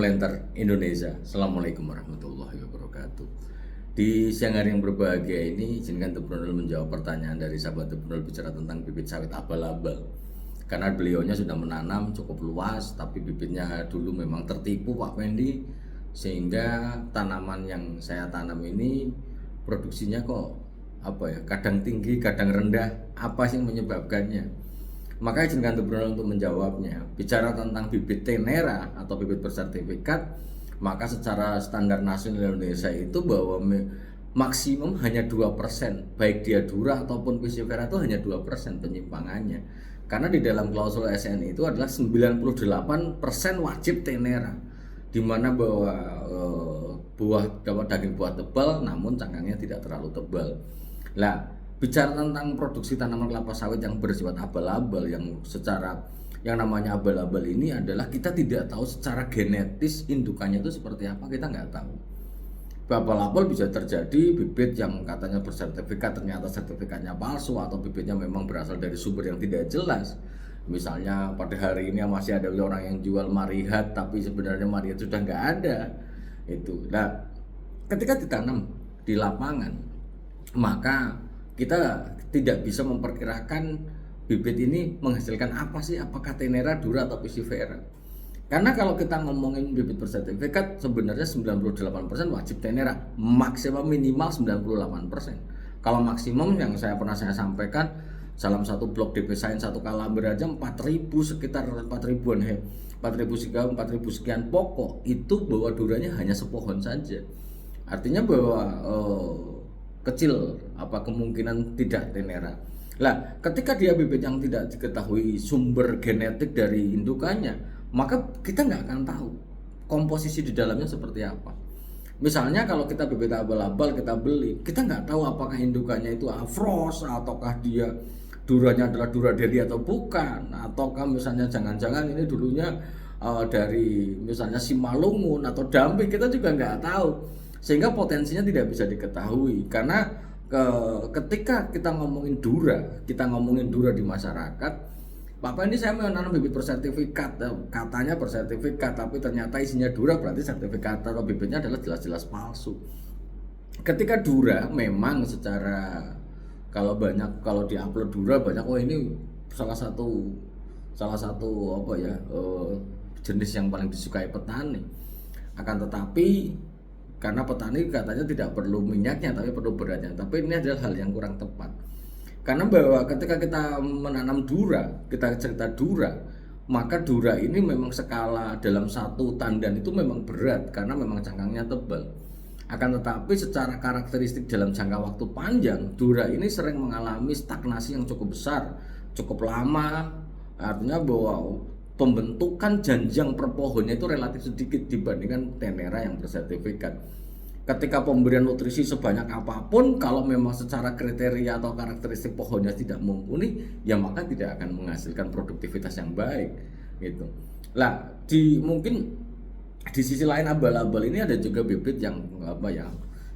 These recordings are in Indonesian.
Lenter Indonesia. Assalamualaikum warahmatullahi wabarakatuh. Di siang hari yang berbahagia ini, izinkan Tebronol menjawab pertanyaan dari sahabat Tebronol bicara tentang bibit sawit abal-abal. Karena beliaunya sudah menanam cukup luas, tapi bibitnya dulu memang tertipu Pak Fendi, sehingga tanaman yang saya tanam ini produksinya kok kadang tinggi, kadang rendah. Apa sih yang menyebabkannya? Maka izinkan Tebronol untuk menjawabnya. Bicara tentang bibit tenera atau bibit bersertifikat, maka secara standar nasional Indonesia itu bahwa maksimum hanya 2%, baik dia Dura ataupun Piscifera itu hanya 2% penyimpangannya. Karena di dalam klausul SNI itu adalah 98% wajib tenera, di mana bahwa buah dapat daging buah tebal namun cangkangnya tidak terlalu tebal. Nah, bicara tentang produksi tanaman kelapa sawit yang bersifat abal-abal, yang namanya abal-abal ini adalah kita tidak tahu secara genetis indukannya itu seperti apa, kita nggak tahu. Abal-abal bisa terjadi bibit yang katanya bersertifikat ternyata sertifikatnya palsu, atau bibitnya memang berasal dari sumber yang tidak jelas. Misalnya pada hari ini masih ada orang yang jual marihat tapi sebenarnya marihat sudah nggak ada. Nah, ketika ditanam di lapangan, maka kita tidak bisa memperkirakan bibit ini menghasilkan apa sih, apakah tenera, dura, atau piscifera. Karena kalau kita ngomongin bibit bersertifikat, sebenarnya 98% wajib tenera, maksimal minimal 98%. Kalau maksimum yang pernah saya sampaikan, dalam satu blog DP Sains satu Kalamber aja 4.000, sekitar 4.000-an 4.000 sekian pokok itu bahwa duranya hanya sepohon saja. Artinya bahwa kecil kemungkinan tidak tenera. Lah, ketika dia bibit yang tidak diketahui sumber genetik dari indukannya, maka kita nggak akan tahu komposisi di dalamnya seperti apa. Misalnya kalau kita bibit abal-abal kita beli, kita nggak tahu apakah indukannya itu afros, ataukah dia duranya adalah dura deli atau bukan, ataukah misalnya jangan-jangan ini dulunya dari misalnya Simalungun atau Damping, kita juga nggak tahu. Sehingga potensinya tidak bisa diketahui. Karena ketika kita ngomongin dura di masyarakat, Bapak ini saya menanam bibit bersertifikat, katanya bersertifikat, tapi ternyata isinya dura, berarti sertifikat atau bibitnya adalah jelas-jelas palsu. Ketika dura memang secara kalau diupload dura banyak, ini salah satu jenis yang paling disukai petani. Akan tetapi karena petani katanya tidak perlu minyaknya tapi perlu beratnya, tapi ini adalah hal yang kurang tepat. Karena bahwa ketika kita menanam dura, kita cerita dura, maka dura ini memang skala dalam satu tandan itu memang berat karena memang cangkangnya tebal. Akan tetapi secara karakteristik dalam jangka waktu panjang, dura ini sering mengalami stagnasi yang cukup besar, cukup lama. Artinya bahwa pembentukan janjang per pohonnya itu relatif sedikit dibandingkan tenera yang bersertifikat. Ketika pemberian nutrisi sebanyak apapun, kalau memang secara kriteria atau karakteristik pohonnya tidak mumpuni, ya maka tidak akan menghasilkan produktivitas yang baik gitu. Lah, mungkin di sisi lain abal-abal ini ada juga bibit yang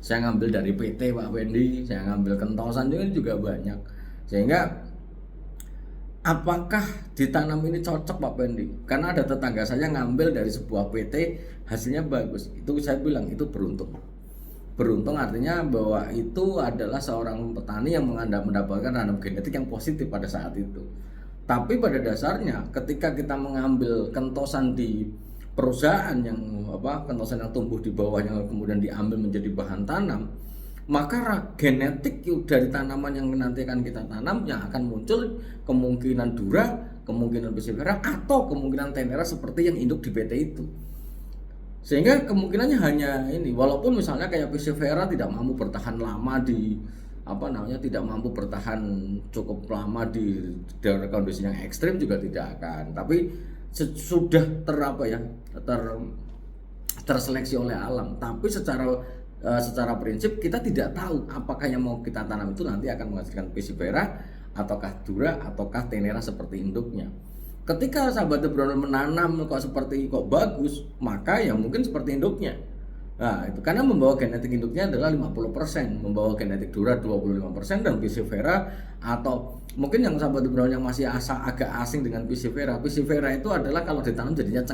saya ngambil dari PT Pak Fendi, saya ngambil kentosan juga banyak. Sehingga apakah ditanam ini cocok Pak Fendi? Karena ada tetangga saya ngambil dari sebuah PT, hasilnya bagus. Itu saya bilang itu beruntung. Beruntung artinya bahwa itu adalah seorang petani yang mendapatkan random genetik yang positif pada saat itu. Tapi pada dasarnya ketika kita mengambil kentosan di perusahaan kentosan yang tumbuh di bawahnya kemudian diambil menjadi bahan tanam, maka genetik dari tanaman yang nanti akan kita tanam yang akan muncul kemungkinan dura, kemungkinan piscifera, atau kemungkinan tenera seperti yang induk di PT itu. Sehingga kemungkinannya hanya ini, walaupun misalnya kayak piscifera tidak mampu bertahan lama tidak mampu bertahan cukup lama di dalam kondisi yang ekstrim juga tidak akan. Tapi sudah terseleksi oleh alam. Tapi secara prinsip kita tidak tahu apakah yang mau kita tanam itu nanti akan menghasilkan piscifera ataukah dura ataukah tenera seperti induknya. Ketika sahabat Tebronol menanam kok bagus, maka ya mungkin seperti induknya. Nah, itu karena membawa genetik induknya adalah 50%, membawa genetik dura 25% dan piscifera, atau mungkin yang sahabat Tebronol yang masih agak asing dengan piscifera. Piscifera itu adalah kalau ditanam jadinya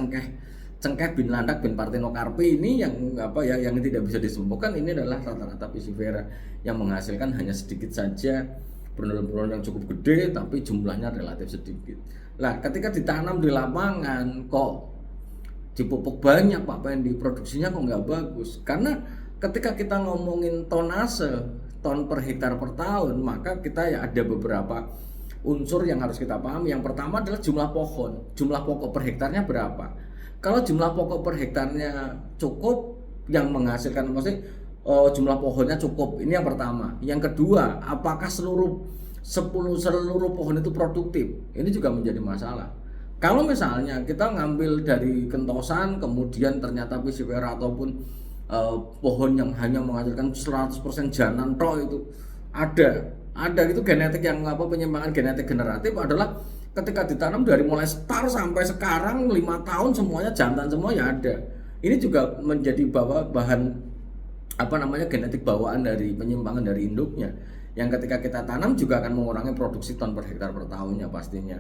cengkeh bin landak bin partenokarpi ini yang yang tidak bisa disembuhkan, ini adalah rata-rata pisifera yang menghasilkan hanya sedikit saja brondol-brondol yang cukup gede tapi jumlahnya relatif sedikit. Lah ketika ditanam di lapangan kok dipupuk banyak Pak Pendi, produksinya kok nggak bagus. Karena ketika kita ngomongin tonase, ton per hektar per tahun, maka kita ya ada beberapa unsur yang harus kita pahami. Yang pertama adalah jumlah pohon, jumlah pokok per hektarnya berapa. Kalau jumlah pokok per hektarnya cukup, yang menghasilkan maksudnya jumlah pohonnya cukup, ini yang pertama. Yang kedua, apakah seluruh pohon itu produktif? Ini juga menjadi masalah. Kalau misalnya kita ngambil dari kentosan, kemudian ternyata pisifera ataupun pohon yang hanya menghasilkan 100% jantan toh, itu ada itu genetik yang penyimpangan genetik generatif adalah ketika ditanam dari mulai start sampai sekarang 5 tahun semuanya jantan semua ya ada. Ini juga menjadi bahan genetik bawaan dari penyimpangan dari induknya, yang ketika kita tanam juga akan mengurangi produksi ton per hektar per tahunnya pastinya.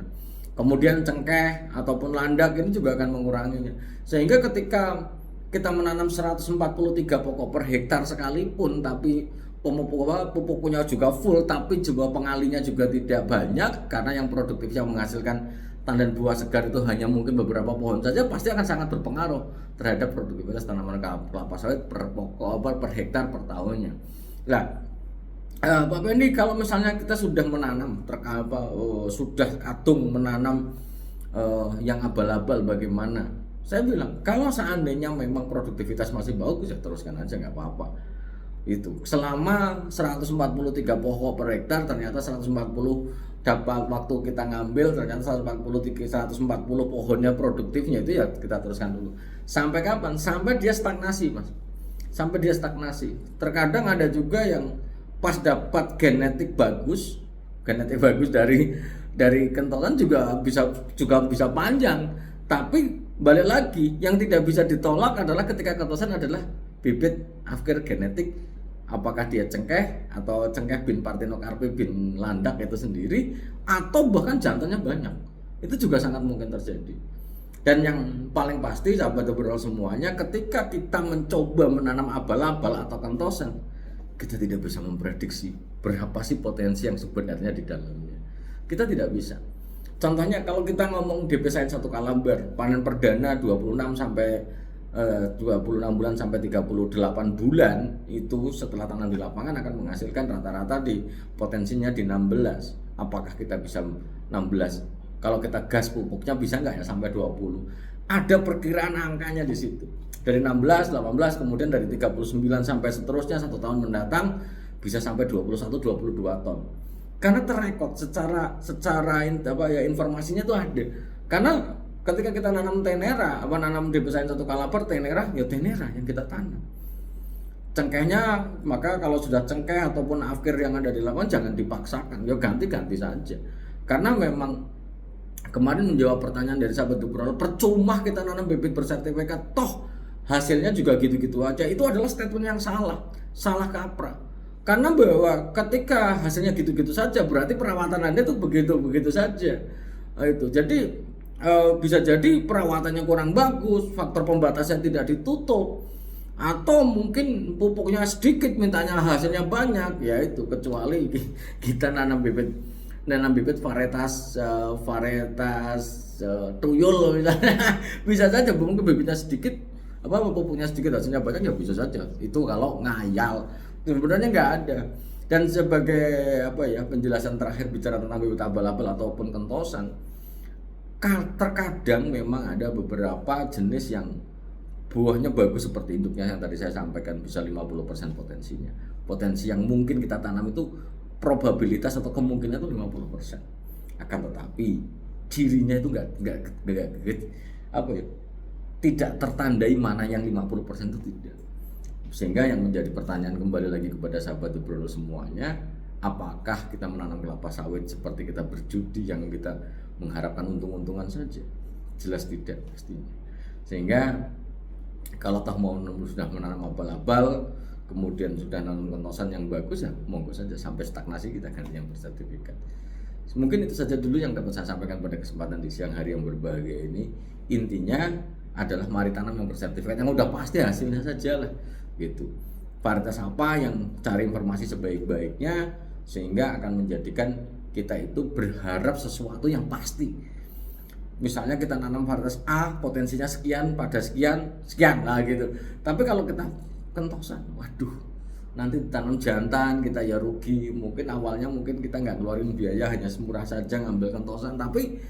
Kemudian cengkeh ataupun landak ini juga akan menguranginya. Sehingga ketika kita menanam 143 pokok per hektar sekalipun, tapi pupuknya juga full, tapi jumlah pengalinya juga tidak banyak, karena yang produktifnya menghasilkan tandan buah segar itu hanya mungkin beberapa pohon saja, pasti akan sangat berpengaruh terhadap produktivitas tanaman kelapa sawit per hektar per tahunnya. Nah, Pak Pendi, kalau misalnya kita sudah menanam sudah kadung menanam yang abal-abal, bagaimana? Saya bilang kalau seandainya memang produktivitas masih bagus ya teruskan aja, nggak apa-apa. Itu selama 143 pokok per hektar, ternyata 140 dapat waktu kita ngambil, ternyata 140 pohonnya produktifnya, itu ya kita teruskan dulu. Sampai kapan? Sampai dia stagnasi, Mas. Sampai dia stagnasi. Terkadang ada juga yang pas dapat genetik bagus dari kentolan juga bisa panjang. Tapi balik lagi, yang tidak bisa ditolak adalah ketika kentosan adalah bibit afkir genetik, apakah dia cengkeh atau cengkeh bin partenokarpi bin landak itu sendiri, atau bahkan jantannya banyak, itu juga sangat mungkin terjadi. Dan yang paling pasti sahabat obrol semuanya, ketika kita mencoba menanam abal-abal atau kentosan, kita tidak bisa memprediksi berapa sih potensi yang sebenarnya di dalamnya. Kita tidak bisa. Contohnya kalau kita ngomong DP Sawit 1 Kalambar, panen perdana 26 bulan sampai 38 bulan, itu setelah tanam di lapangan akan menghasilkan rata-rata di potensinya di 16. Apakah kita bisa 16? Kalau kita gas pupuknya bisa nggak ya sampai 20? Ada perkiraan angkanya di situ. Dari 16, 18, kemudian dari 39 sampai seterusnya 1 tahun mendatang bisa sampai 21-22 ton. Karena terrekod secara informasinya itu ada. Karena ketika kita nanam tenera, nanam DP Sawit 1 Kalambar tenera, ya tenera yang kita tanam. Cengkehnya, maka kalau sudah cengkeh ataupun afkir yang ada di lapangan jangan dipaksakan, ya ganti-ganti saja. Karena memang kemarin menjawab pertanyaan dari sahabat Dubrol, percuma kita nanam bibit bersertifikat, toh hasilnya juga gitu-gitu aja. Itu adalah statement yang salah kaprah. Karena bahwa ketika hasilnya gitu-gitu saja, berarti perawatan Anda itu begitu-begitu saja. Itu jadi bisa jadi perawatannya kurang bagus, faktor pembatasnya tidak ditutup, atau mungkin pupuknya sedikit mintanya hasilnya banyak, yaitu kecuali kita nanam bibit varietas tuyul misalnya. Bisa saja mungkin bibitnya sedikit, pupuknya sedikit hasilnya banyak, ya bisa saja. Itu kalau ngayal, sebenarnya nggak ada. Dan sebagai penjelasan terakhir bicara tentang bibit abal-abal ataupun kentosan, terkadang memang ada beberapa jenis yang buahnya bagus seperti induknya yang tadi saya sampaikan, bisa 50% potensinya. Potensi yang mungkin kita tanam itu probabilitas atau kemungkinannya itu 50%. Akan tetapi dirinya itu tidak tertandai mana yang 50% itu tidak. Sehingga yang menjadi pertanyaan kembali lagi kepada sahabat Dubrol semuanya, apakah kita menanam kelapa sawit seperti kita berjudi yang kita mengharapkan untung-untungan saja? Jelas tidak pastinya. Sehingga kalau toh sudah menanam abal-abal, kemudian sudah nanam kentosan yang bagus, ya monggo saja, sampai stagnasi kita ganti yang bersertifikat. Mungkin itu saja dulu yang dapat saya sampaikan pada kesempatan di siang hari yang berbahagia ini. Intinya adalah mari tanam yang bersertifikat, yang udah pasti hasilnya saja lah gitu. Varietas apa yang cari informasi sebaik-baiknya sehingga akan menjadikan kita itu berharap sesuatu yang pasti. Misalnya kita nanam varietas A, potensinya sekian pada sekian lah gitu. Tapi kalau kita kentosan, waduh, nanti tanam jantan kita ya rugi. Mungkin awalnya mungkin kita nggak keluarin biaya, hanya semurah saja ngambil kentosan, tapi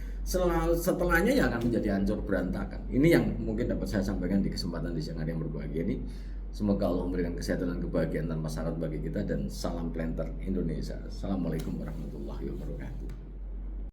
setelahnya ya akan menjadi hancur berantakan. Ini yang mungkin dapat saya sampaikan di kesempatan di siang hari yang berbahagia ini. Semoga Allah memberikan kesehatan dan kebahagiaan tanpa syarat bagi kita, dan salam planter Indonesia. Assalamualaikum warahmatullahi wabarakatuh.